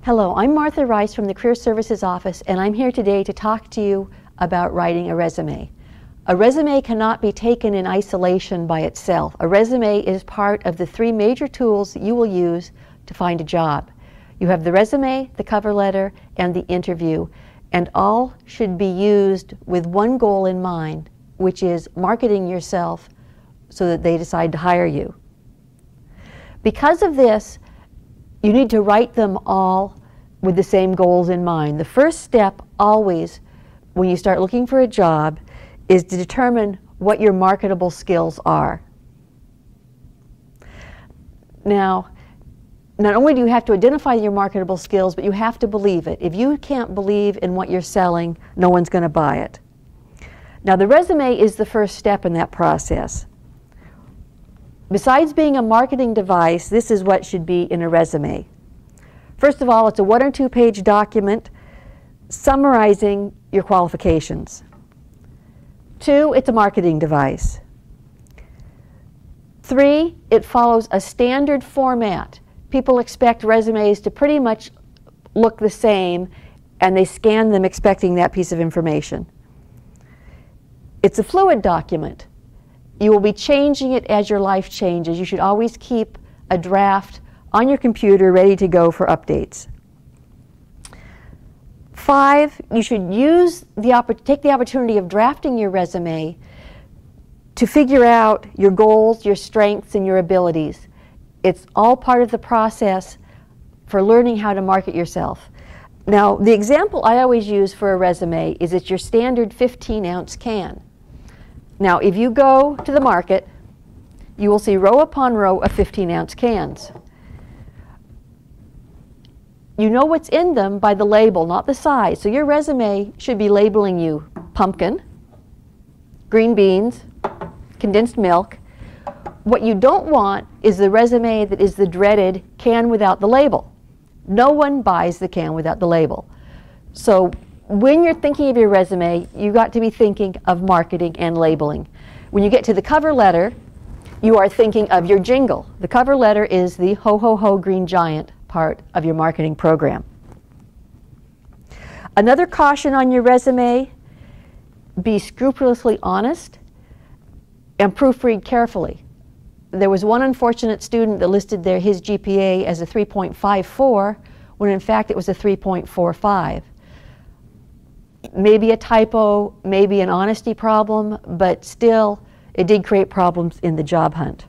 Hello, I'm Martha Rice from the Career Services Office, and I'm here today to talk to you about writing a resume. A resume cannot be taken in isolation by itself. A resume is part of the three major tools that you will use to find a job. You have the resume, the cover letter, and the interview, and all should be used with one goal in mind, which is marketing yourself so that they decide to hire you. Because of this, you need to write them all with the same goals in mind. The first step always when you start looking for a job is to determine what your marketable skills are. Now, not only do you have to identify your marketable skills, but you have to believe it. If you can't believe in what you're selling, no one's going to buy it. Now, the resume is the first step in that process. Besides being a marketing device, this is what should be in a resume. First of all, it's a 1 or 2 page document summarizing your qualifications. 2, it's a marketing device. 3, it follows a standard format. People expect resumes to pretty much look the same, and they scan them expecting that piece of information. It's a fluid document. You will be changing it as your life changes. You should always keep a draft on your computer ready to go for updates. 5, you should take the opportunity of drafting your resume to figure out your goals, your strengths, and your abilities. It's all part of the process for learning how to market yourself. Now, the example I always use for a resume is it's your standard 15-ounce can. Now, if you go to the market, you will see row upon row of 15-ounce cans. You know what's in them by the label, not the size. So your resume should be labeling you pumpkin, green beans, condensed milk. What you don't want is the resume that is the dreaded can without the label. No one buys the can without the label. So when you're thinking of your resume, you've got to be thinking of marketing and labeling. When you get to the cover letter, you are thinking of your jingle. The cover letter is the ho ho ho green giant part of your marketing program. Another caution on your resume: be scrupulously honest and proofread carefully. There was one unfortunate student that listed his GPA as a 3.54 when in fact it was a 3.45. Maybe a typo, maybe an honesty problem, but still it did create problems in the job hunt.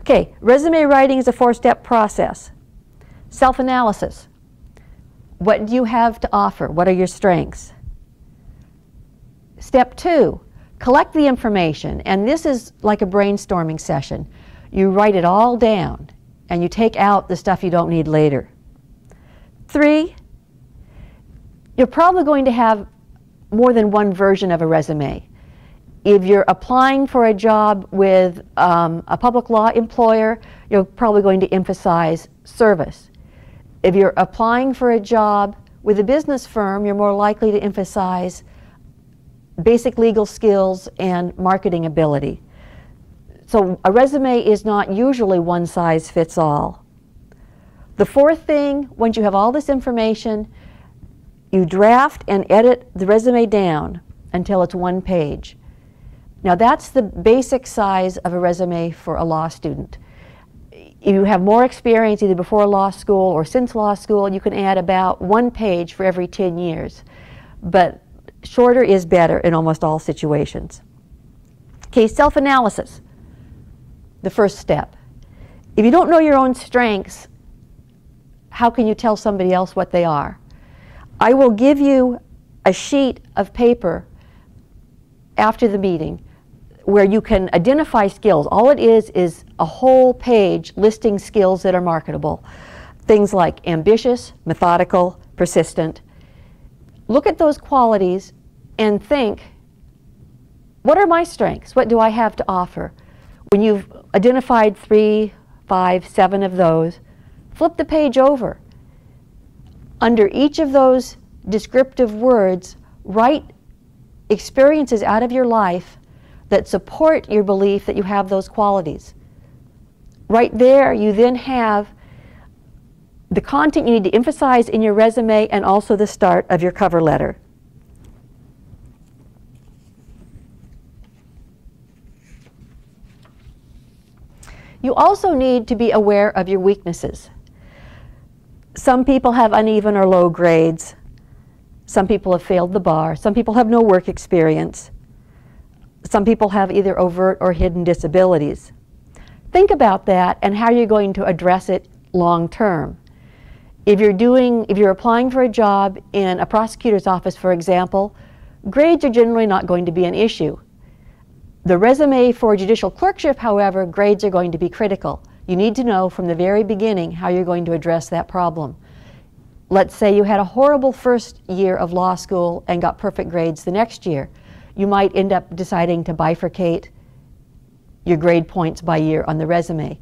Okay, resume writing is a 4-step process. Self-analysis. What do you have to offer? What are your strengths? Step 2, collect the information, and this is like a brainstorming session. You write it all down and you take out the stuff you don't need later. 3, you're probably going to have more than one version of a resume. If you're applying for a job with a public law employer, you're probably going to emphasize service. If you're applying for a job with a business firm, you're more likely to emphasize basic legal skills and marketing ability. So a resume is not usually one size fits all. The 4th thing, once you have all this information, you draft and edit the resume down until it's 1 page. Now that's the basic size of a resume for a law student. If you have more experience either before law school or since law school, you can add about 1 page for every 10 years. But shorter is better in almost all situations. Okay, self-analysis, the first step. If you don't know your own strengths, how can you tell somebody else what they are? I will give you a sheet of paper after the meeting where you can identify skills. All it is a whole page listing skills that are marketable. Things like ambitious, methodical, persistent. Look at those qualities and think, what are my strengths? What do I have to offer? When you've identified 3, 5, 7 of those, flip the page over. Under each of those descriptive words, write experiences out of your life that support your belief that you have those qualities. Right there, you then have the content you need to emphasize in your resume, and also the start of your cover letter. You also need to be aware of your weaknesses. Some people have uneven or low grades. Some people have failed the bar. Some people have no work experience. Some people have either overt or hidden disabilities. Think about that and how you're going to address it long term. If you're applying for a job in a prosecutor's office, for example, grades are generally not going to be an issue. The resume for judicial clerkship, however, grades are going to be critical. You need to know from the very beginning how you're going to address that problem. Let's say you had a horrible first year of law school and got perfect grades the next year. You might end up deciding to bifurcate your grade points by year on the resume.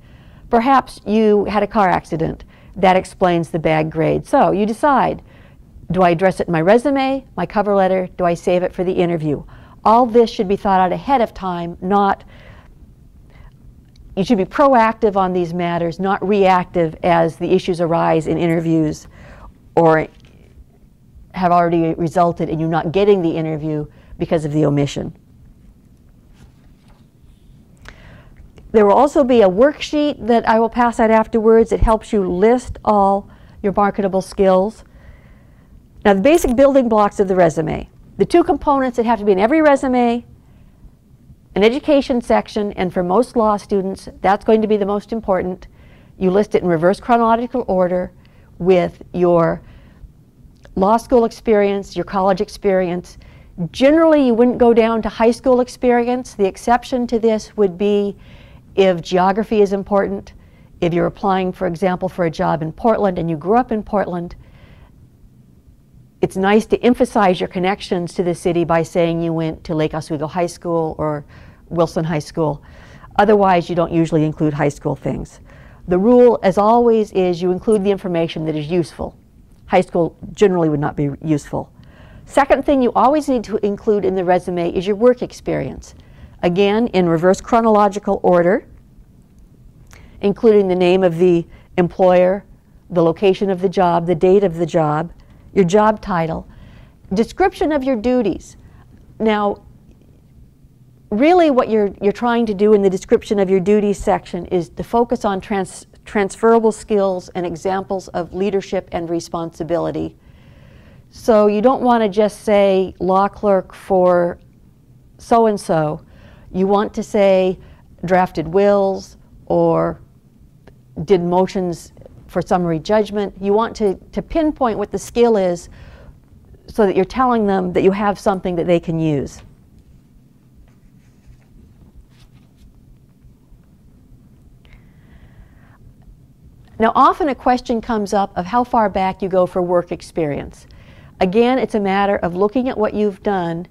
Perhaps you had a car accident. That explains the bad grade. So you decide, do I address it in my resume, my cover letter, do I save it for the interview? All this should be thought out ahead of time, you should be proactive on these matters, not reactive as the issues arise in interviews or have already resulted in you not getting the interview because of the omission. There will also be a worksheet that I will pass out afterwards. It helps you list all your marketable skills. Now, the basic building blocks of the resume. The two components that have to be in every resume, an education section, and for most law students, that's going to be the most important. You list it in reverse chronological order with your law school experience, your college experience. Generally, you wouldn't go down to high school experience. The exception to this would be if geography is important. If you're applying, for example, for a job in Portland and you grew up in Portland, it's nice to emphasize your connections to the city by saying you went to Lake Oswego High School or Wilson High School. Otherwise, you don't usually include high school things. The rule, as always, is you include the information that is useful. High school generally would not be useful. Second thing you always need to include in the resume is your work experience. Again, in reverse chronological order, including the name of the employer, the location of the job, the date of the job, your job title, description of your duties. Now, really what you're trying to do in the description of your duties section is to focus on transferable skills and examples of leadership and responsibility. So you don't want to just say law clerk for so-and-so. You want to say drafted wills or did motions for summary judgment. You want to pinpoint what the skill is so that you're telling them that you have something that they can use. Now, often a question comes up of how far back you go for work experience. Again, it's a matter of looking at what you've done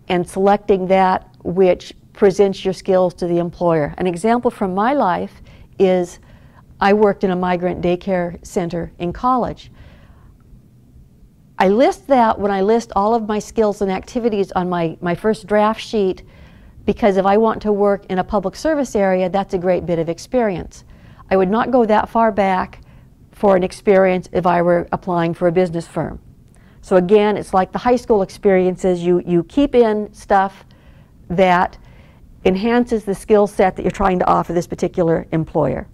and selecting that which presents your skills to the employer. An example from my life is I worked in a migrant daycare center in college. I list that when I list all of my skills and activities on my first draft sheet, because if I want to work in a public service area, that's a great bit of experience. I would not go that far back for an experience if I were applying for a business firm. So again, it's like the high school experiences. You keep in stuff that enhances the skill set that you're trying to offer this particular employer.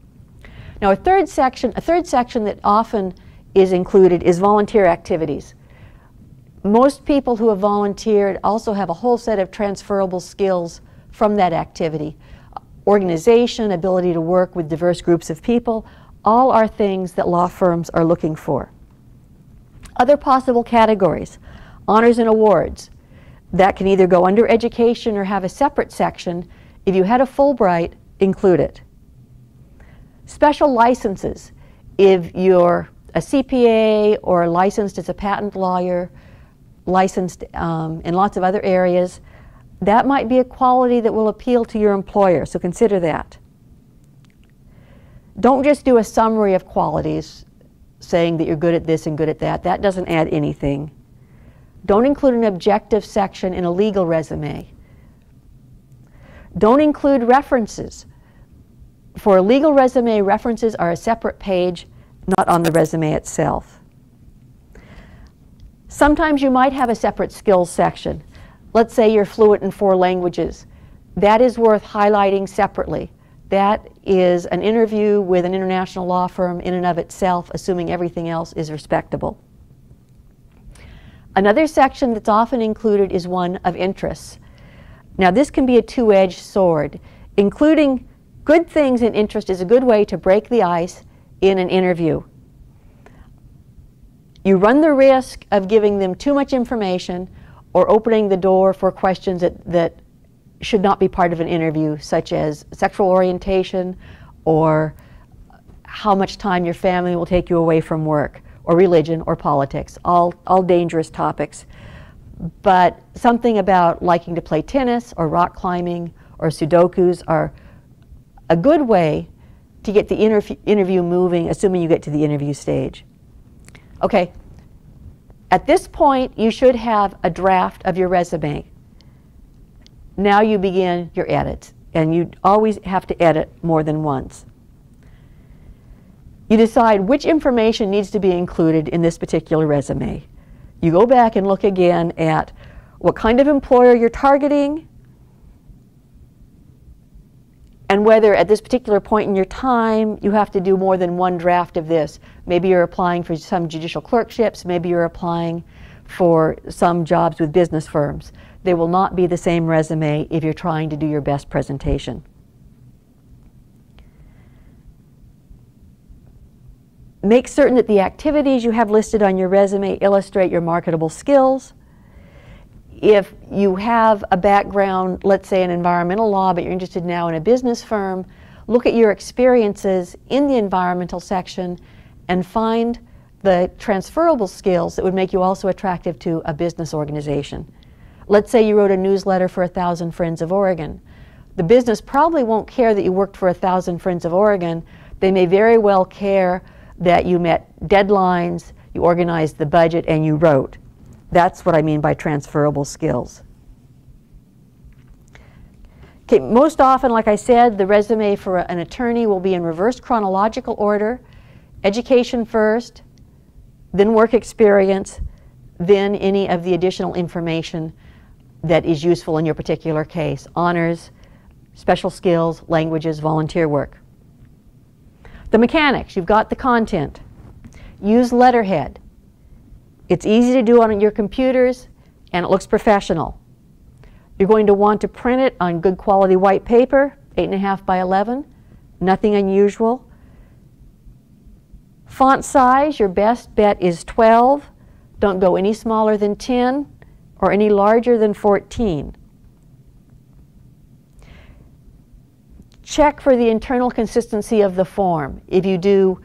Now, a third section that often is included is volunteer activities. Most people who have volunteered also have a whole set of transferable skills from that activity. Organization, ability to work with diverse groups of people, all are things that law firms are looking for. Other possible categories, honors and awards. That can either go under education or have a separate section. If you had a Fulbright, include it. Special licenses. If you're a CPA or licensed as a patent lawyer, licensed in lots of other areas, that might be a quality that will appeal to your employer, so consider that. Don't just do a summary of qualities saying that you're good at this and good at that. That doesn't add anything. Don't include an objective section in a legal resume. Don't include references. For a legal resume, references are a separate page, not on the resume itself. Sometimes you might have a separate skills section. Let's say you're fluent in 4 languages. That is worth highlighting separately. That is an interview with an international law firm in and of itself, assuming everything else is respectable. Another section that's often included is one of interests. Now, this can be a two-edged sword. Including good things in interest is a good way to break the ice in an interview. You run the risk of giving them too much information or opening the door for questions that should not be part of an interview, such as sexual orientation or how much time your family will take you away from work, or religion or politics, all dangerous topics. But something about liking to play tennis or rock climbing or Sudokus are a good way to get the interview moving, assuming you get to the interview stage. Okay, at this point you should have a draft of your resume. Now you begin your edits, and you always have to edit more than once. You decide which information needs to be included in this particular resume. You go back and look again at what kind of employer you're targeting, and whether at this particular point in your time you have to do more than one draft of this. Maybe you're applying for some judicial clerkships, maybe you're applying for some jobs with business firms. They will not be the same resume if you're trying to do your best presentation. Make certain that the activities you have listed on your resume illustrate your marketable skills. If you have a background, let's say in environmental law, but you're interested now in a business firm, look at your experiences in the environmental section and find the transferable skills that would make you also attractive to a business organization. Let's say you wrote a newsletter for 1,000 Friends of Oregon. The business probably won't care that you worked for 1,000 Friends of Oregon. They may very well care that you met deadlines, you organized the budget, and you wrote. That's what I mean by transferable skills. Okay, most often, like I said, the resume for an attorney will be in reverse chronological order. Education first, then work experience, then any of the additional information that is useful in your particular case. Honors, special skills, languages, volunteer work. The mechanics, you've got the content. Use letterhead. It's easy to do on your computers, and it looks professional. You're going to want to print it on good quality white paper, 8.5 by 11, nothing unusual. Font size, your best bet is 12. Don't go any smaller than 10 or any larger than 14. Check for the internal consistency of the form. If you do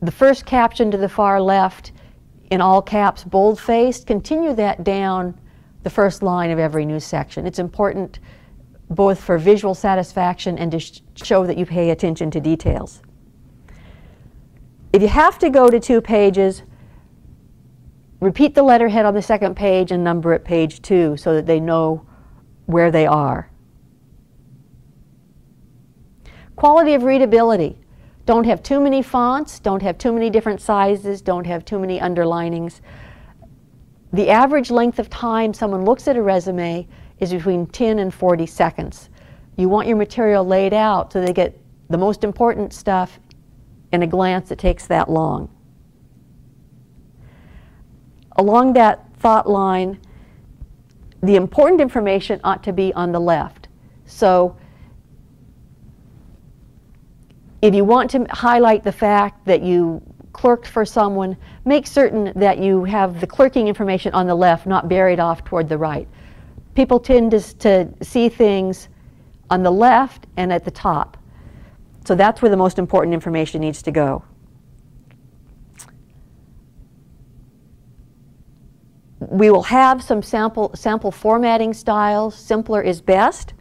the first caption to the far left in all caps, bold-faced, continue that down the first line of every new section. It's important both for visual satisfaction and to show that you pay attention to details. If you have to go to 2 pages, repeat the letterhead on the second page and number it page 2 so that they know where they are. Quality of readability. Don't have too many fonts, don't have too many different sizes, don't have too many underlinings. The average length of time someone looks at a resume is between 10 and 40 seconds. You want your material laid out so they get the most important stuff in a glance that takes that long. Along that thought line, the important information ought to be on the left. So if you want to highlight the fact that you clerked for someone, make certain that you have the clerking information on the left, not buried off toward the right. People tend to see things on the left and at the top. So that's where the most important information needs to go. We will have some sample formatting styles. Simpler is best.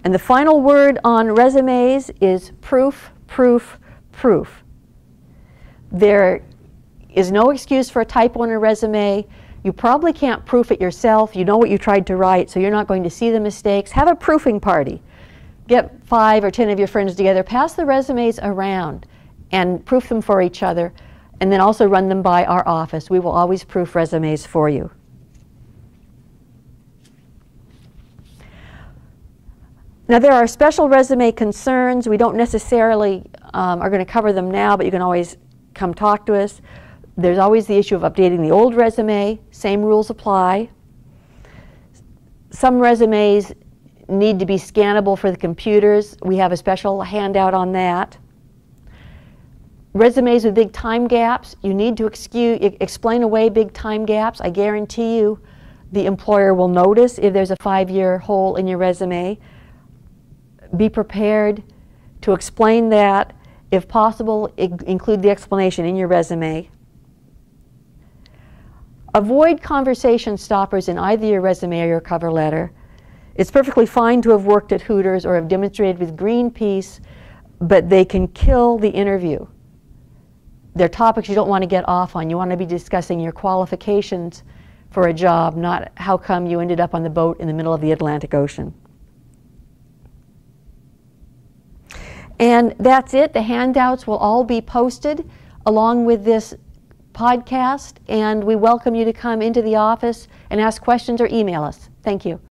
And the final word on resumes is proof, proof, proof. There is no excuse for a typo in a resume. You probably can't proof it yourself. You know what you tried to write, so you're not going to see the mistakes. Have a proofing party. Get 5 or 10 of your friends together, pass the resumes around, and proof them for each other, and then also run them by our office. We will always proof resumes for you. Now, there are special resume concerns. We don't necessarily are going to cover them now, but you can always come talk to us. There's always the issue of updating the old resume. Same rules apply. Some resumes need to be scannable for the computers. We have a special handout on that. Resumes with big time gaps, you need to explain away big time gaps. I guarantee you the employer will notice if there's a 5-year hole in your resume. Be prepared to explain that. If possible, include the explanation in your resume. Avoid conversation stoppers in either your resume or your cover letter. It's perfectly fine to have worked at Hooters or have demonstrated with Greenpeace, but they can kill the interview. They're topics you don't want to get off on. You want to be discussing your qualifications for a job, not how come you ended up on the boat in the middle of the Atlantic Ocean. And that's it. The handouts will all be posted along with this podcast, and we welcome you to come into the office and ask questions or email us. Thank you.